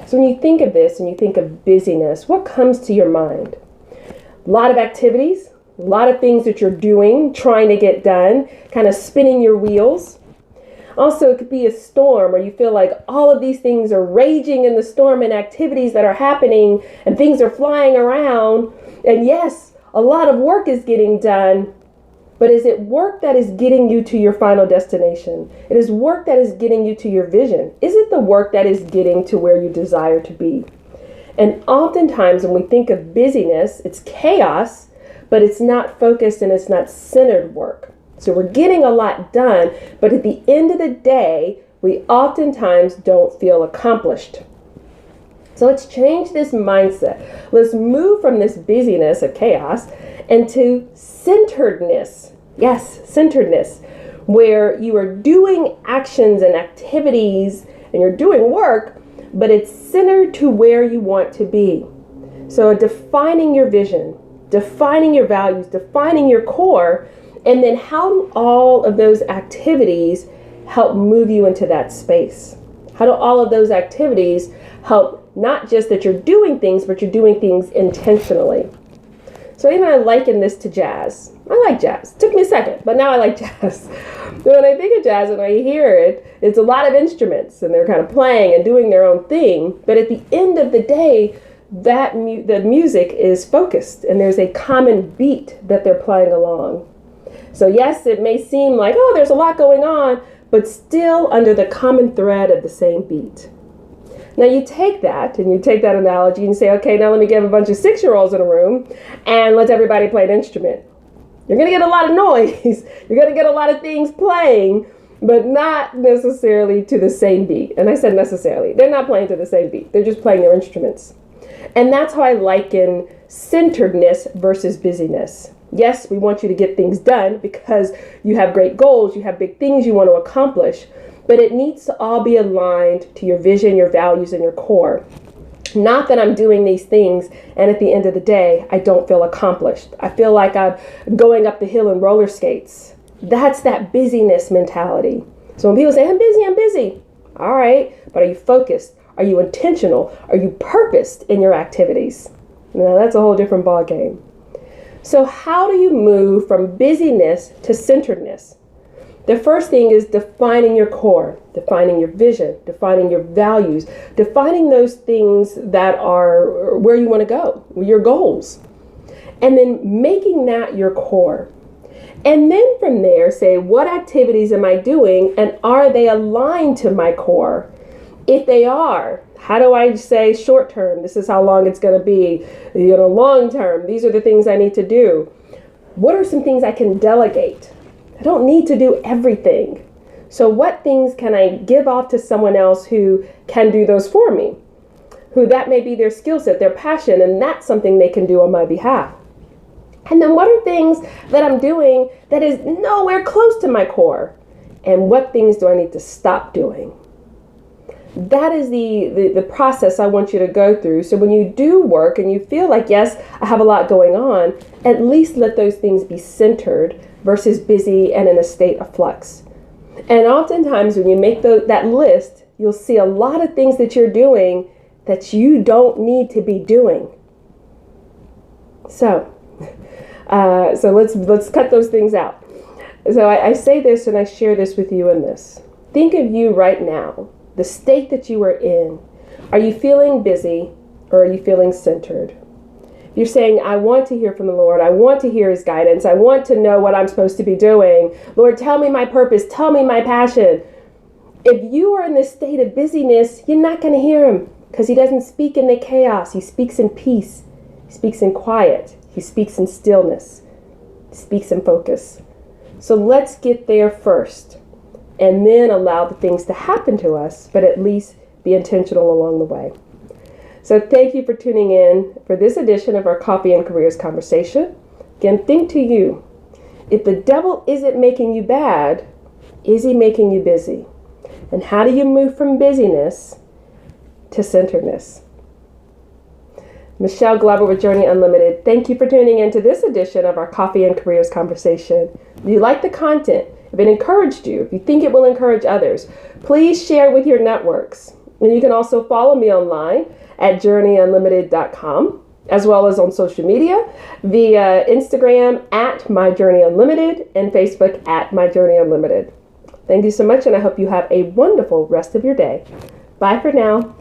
So when you think of this and you think of busyness, what comes to your mind? A lot of activities, a lot of things that you're doing, trying to get done, kind of spinning your wheels. Also, it could be a storm where you feel like all of these things are raging in the storm and activities that are happening and things are flying around. And yes, a lot of work is getting done, but is it work that is getting you to your final destination? It is work that is getting you to your vision. Is it the work that is getting to where you desire to be? And oftentimes when we think of busyness, it's chaos, but it's not focused and it's not centered work. So we're getting a lot done, but at the end of the day, we oftentimes don't feel accomplished. So let's change this mindset. Let's move from this busyness of chaos into centeredness. Yes, centeredness, where you are doing actions and activities and you're doing work, but it's centered to where you want to be. So defining your vision, defining your values, defining your core, and then how do all of those activities help move you into that space? How do all of those activities help not just that you're doing things, but you're doing things intentionally? So even I liken this to jazz. I like jazz. It took me a second, but now I like jazz. When I think of jazz and I hear it, it's a lot of instruments and they're kind of playing and doing their own thing. But at the end of the day, the music is focused and there's a common beat that they're playing along. So yes, it may seem like, oh, there's a lot going on, but still under the common thread of the same beat. Now you take that analogy and say, okay, now let me get a bunch of 6-year-olds in a room and let everybody play an instrument. You're going to get a lot of noise. You're going to get a lot of things playing, but not necessarily to the same beat. And I said necessarily. They're not playing to the same beat. They're just playing their instruments. And that's how I liken centeredness versus busyness. Yes, we want you to get things done because you have great goals, you have big things you want to accomplish, but it needs to all be aligned to your vision, your values, and your core. Not that I'm doing these things and at the end of the day, I don't feel accomplished. I feel like I'm going up the hill in roller skates. That's that busyness mentality. So when people say, I'm busy. All right, but are you focused? Are you intentional? Are you purposed in your activities? Now that's a whole different ball game. So how do you move from busyness to centeredness? The first thing is defining your core, defining your vision, defining your values, defining those things that are where you want to go, your goals, and then making that your core. And then from there, say, what activities am I doing and are they aligned to my core? If they are, how do I say short term, this is how long it's going to be, long term, these are the things I need to do. What are some things I can delegate? I don't need to do everything. So what things can I give off to someone else who can do those for me? Who that may be their skill set, their passion, and that's something they can do on my behalf. And then what are things that I'm doing that is nowhere close to my core? And what things do I need to stop doing? That is the process I want you to go through. So when you do work and you feel like, yes, I have a lot going on, at least let those things be centered versus busy and in a state of flux. And oftentimes when you make that list, you'll see a lot of things that you're doing that you don't need to be doing. So let's cut those things out. So I say this and I share this with you in this. Think of you right now. The state that you are in. Are you feeling busy or are you feeling centered? You're saying, I want to hear from the Lord. I want to hear his guidance. I want to know what I'm supposed to be doing. Lord, tell me my purpose. Tell me my passion. If you are in this state of busyness, you're not going to hear him because he doesn't speak in the chaos. He speaks in peace. He speaks in quiet. He speaks in stillness. He speaks in focus. So let's get there first. And then allow the things to happen to us, but at least be intentional along the way. So thank you for tuning in for this edition of our Coffee and Careers Conversation. Again, think to you, if the devil isn't making you bad, is he making you busy? And how do you move from busyness to centeredness? Michelle Glover with Journey Unlimited. Thank you for tuning in to this edition of our Coffee and Careers Conversation. If you like the content, if it encouraged you, if you think it will encourage others, please share with your networks. And you can also follow me online at journeyunlimited.com, as well as on social media via Instagram at myjourneyunlimited and Facebook at myjourneyunlimited. Thank you so much, and I hope you have a wonderful rest of your day. Bye for now.